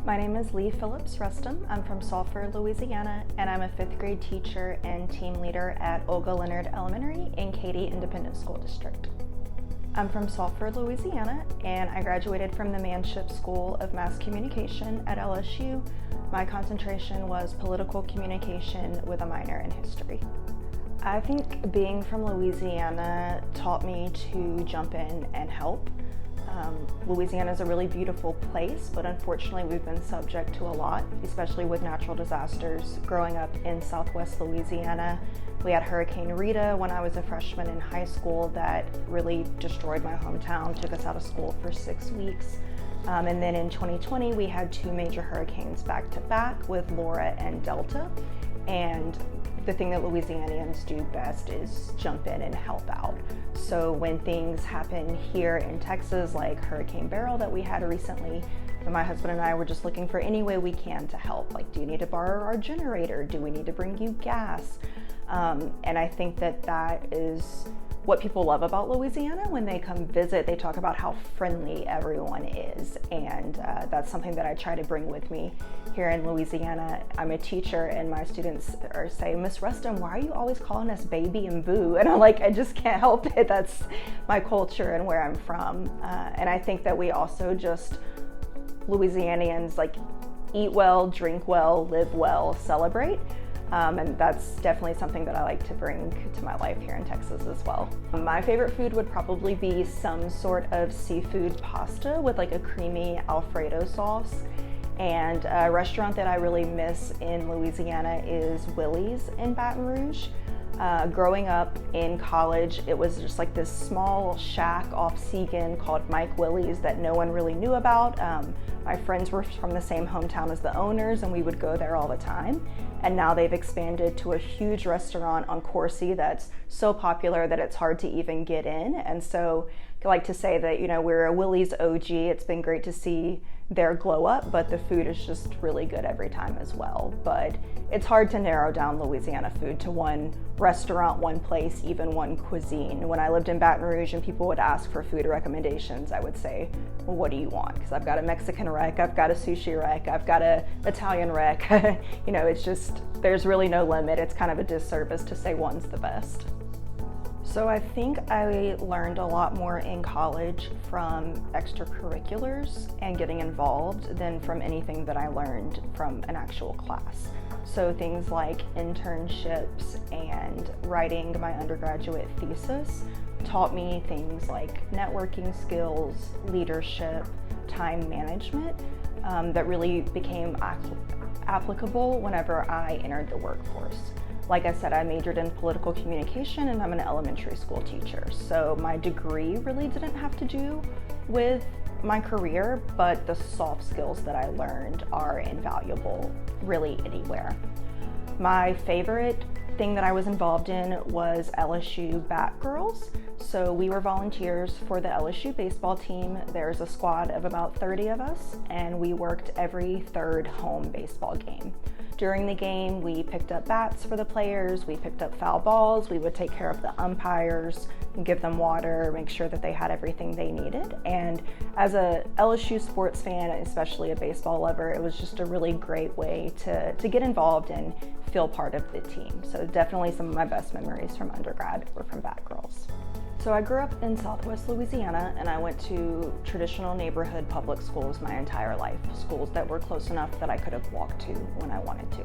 My name is Leigh Phillips Rustom. I'm from Sulphur, Louisiana, and I'm a 5th grade teacher and team leader at Olga Leonard Elementary in Katy Independent School District. I'm from Sulphur, Louisiana, and I graduated from the Manship School of Mass Communication at LSU. My concentration was political communication with a minor in history. I think being from Louisiana taught me to jump in and help. Louisiana is a really beautiful place, but unfortunately we've been subject to a lot, especially with natural disasters. Growing up in Southwest Louisiana, we had Hurricane Rita when I was a freshman in high school that really destroyed my hometown, took us out of school for 6 weeks. And then in 2020, we had 2 major hurricanes back to back with Laura and Delta. And the thing that Louisianians do best is jump in and help out. So when things happen here in Texas, like Hurricane Beryl that we had recently, my husband and I were just looking for any way we can to help. Like, do you need to borrow our generator? Do we need to bring you gas? And I think that is what people love about Louisiana. When they come visit, they talk about how friendly everyone is. And that's something that I try to bring with me here in Louisiana. I'm a teacher and my students say, "Miss Rustom, why are you always calling us baby and boo?" And I'm like, I just can't help it. That's my culture and where I'm from. And I think that we also just, Louisianians, like, eat well, drink well, live well, celebrate. And that's definitely something that I like to bring to my life here in Texas as well. My favorite food would probably be some sort of seafood pasta with like a creamy Alfredo sauce. And a restaurant that I really miss in Louisiana is Willie's in Baton Rouge. Growing up in college, it was just like this small shack off Seagan called Mike Willie's that no one really knew about. My friends were from the same hometown as the owners and we would go there all the time. And now they've expanded to a huge restaurant on Coursey that's so popular that it's hard to even get in. And so I like to say that, you know, we're a Willie's OG. It's been great to see their glow up, but the food is just really good every time as well. But it's hard to narrow down Louisiana food to one restaurant, one place, even one cuisine. When I lived in Baton Rouge and people would ask for food recommendations, I would say, well, what do you want? Because I've got a Mexican rec, I've got a sushi rec, I've got a Italian rec. You know, it's just, there's really no limit. It's kind of a disservice to say one's the best. So I think I learned a lot more in college from extracurriculars and getting involved than from anything that I learned from an actual class. So things like internships and writing my undergraduate thesis taught me things like networking skills, leadership, time management that really became applicable whenever I entered the workforce. Like I said, I majored in political communication and I'm an elementary school teacher. So my degree really didn't have to do with my career, but the soft skills that I learned are invaluable really anywhere. My favorite thing that I was involved in was LSU Bat Girls. So we were volunteers for the LSU baseball team. There's a squad of about 30 of us, and we worked every third home baseball game. During the game, we picked up bats for the players, we picked up foul balls, we would take care of the umpires, and give them water, make sure that they had everything they needed. And as a LSU sports fan, especially a baseball lover, it was just a really great way to get involved and feel part of the team. So definitely some of my best memories from undergrad were from Bat Girls. So I grew up in Southwest Louisiana and I went to traditional neighborhood public schools my entire life, schools that were close enough that I could have walked to when I wanted to.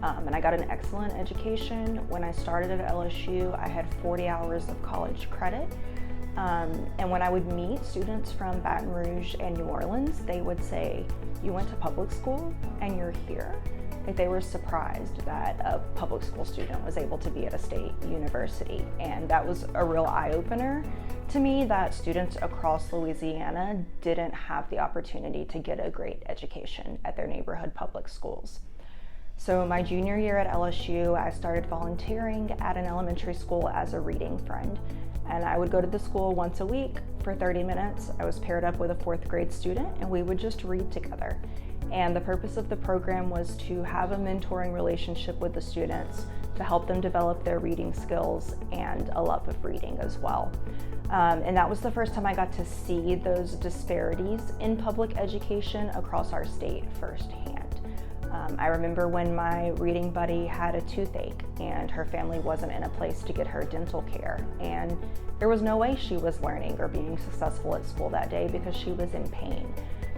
And I got an excellent education. When I started at LSU, I had 40 hours of college credit. And when I would meet students from Baton Rouge and New Orleans, they would say, "You went to public school and you're here?" Like, they were surprised that a public school student was able to be at a state university. And that was a real eye-opener to me, that students across Louisiana didn't have the opportunity to get a great education at their neighborhood public schools. So my junior year at LSU, I started volunteering at an elementary school as a reading friend. And I would go to the school once a week for 30 minutes. I was paired up with a 4th grade student and we would just read together. And the purpose of the program was to have a mentoring relationship with the students, to help them develop their reading skills and a love of reading as well. And that was the first time I got to see those disparities in public education across our state firsthand. I remember when my reading buddy had a toothache and her family wasn't in a place to get her dental care, and there was no way she was learning or being successful at school that day because she was in pain.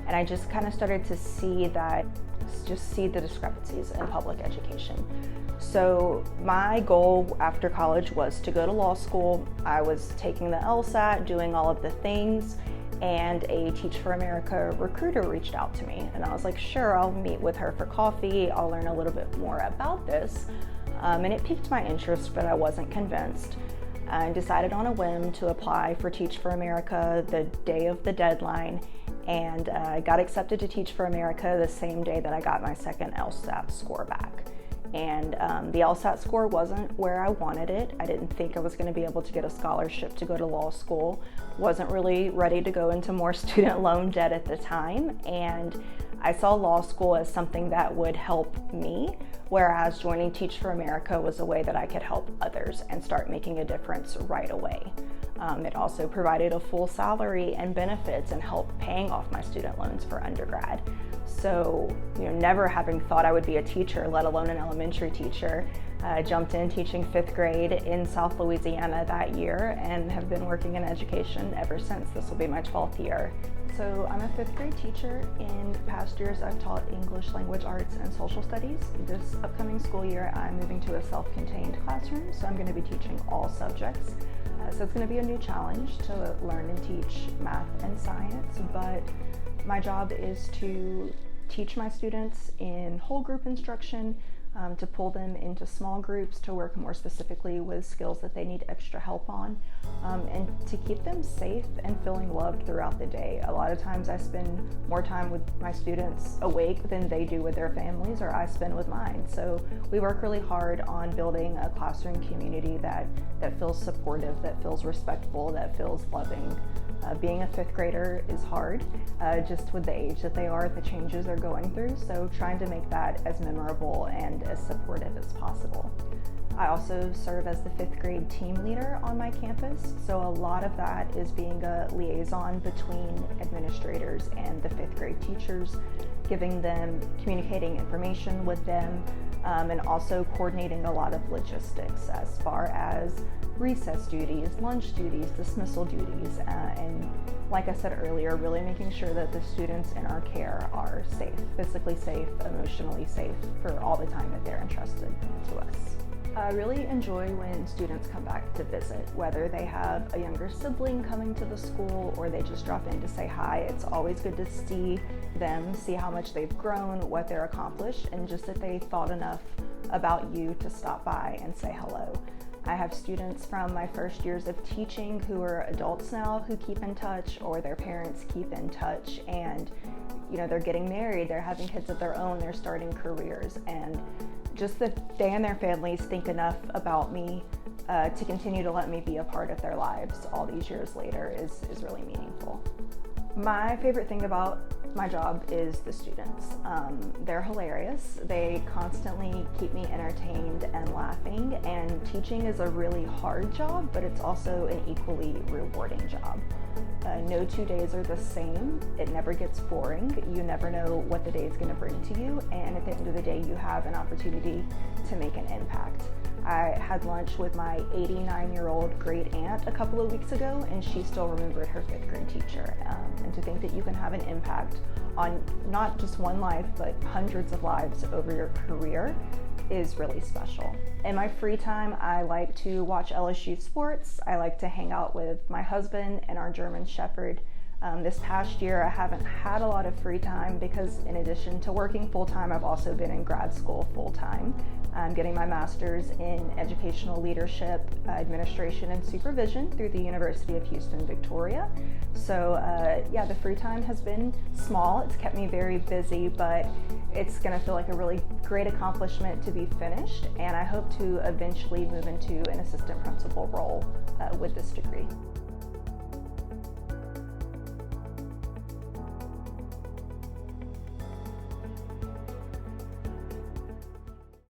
And I just kind of started to see the discrepancies in public education. So my goal after college was to go to law school. I was taking the LSAT, doing all of the things, and a Teach for America recruiter reached out to me. And I was like, sure, I'll meet with her for coffee. I'll learn a little bit more about this. And it piqued my interest, but I wasn't convinced. I decided on a whim to apply for Teach for America the day of the deadline, and got accepted to Teach for America the same day that I got my second LSAT score back. And the LSAT score wasn't where I wanted it. I didn't think I was going to be able to get a scholarship to go to law school. Wasn't really ready to go into more student loan debt at the time. And I saw law school as something that would help me, whereas joining Teach for America was a way that I could help others and start making a difference right away. It also provided a full salary and benefits and helped paying off my student loans for undergrad. So, never having thought I would be a teacher, let alone an elementary teacher, jumped in teaching 5th grade in South Louisiana that year and have been working in education ever since. This will be my 12th year. So I'm a 5th grade teacher. In past years, I've taught English, language arts, and social studies. This upcoming school year, I'm moving to a self-contained classroom, so I'm going to be teaching all subjects. So it's going to be a new challenge to learn and teach math and science, but my job is to teach my students in whole group instruction, to pull them into small groups to work more specifically with skills that they need extra help on, and to keep them safe and feeling loved throughout the day. A lot of times I spend more time with my students awake than they do with their families, or I spend with mine. So we work really hard on building a classroom community that feels supportive, that feels respectful, that feels loving. Being a 5th grader is hard, just with the age that they are, the changes they're going through, so trying to make that as memorable and as supportive as possible. I also serve as the 5th grade team leader on my campus, so a lot of that is being a liaison between administrators and the 5th grade teachers, communicating information with them, and also coordinating a lot of logistics as far as recess duties, lunch duties, dismissal duties, and like I said earlier, really making sure that the students in our care are safe, physically safe, emotionally safe for all the time that they're entrusted to us. I really enjoy when students come back to visit, whether they have a younger sibling coming to the school or they just drop in to say hi. It's always good to see them, see how much they've grown, what they're accomplished, and just that they thought enough about you to stop by and say hello. I have students from my first years of teaching who are adults now who keep in touch, or their parents keep in touch, and they're getting married, they're having kids of their own, they're starting careers, and just that they and their families think enough about me to continue to let me be a part of their lives all these years later is really meaningful. My favorite thing about my job is the students. They're hilarious. They constantly keep me entertained and laughing, and teaching is a really hard job, but it's also an equally rewarding job. No 2 days are the same. It never gets boring. You never know what the day is going to bring to you, and at the end of the day, you have an opportunity to make an impact. I had lunch with my 89-year-old great aunt a couple of weeks ago, and she still remembered her 5th grade teacher. And to think that you can have an impact on not just one life, but hundreds of lives over your career is really special. In my free time, I like to watch LSU sports. I like to hang out with my husband and our German Shepherd. This past year, I haven't had a lot of free time because in addition to working full-time, I've also been in grad school full-time. I'm getting my master's in educational leadership, administration, and supervision through the University of Houston, Victoria. So the free time has been small. It's kept me very busy, but it's gonna feel like a really great accomplishment to be finished, and I hope to eventually move into an assistant principal role with this degree.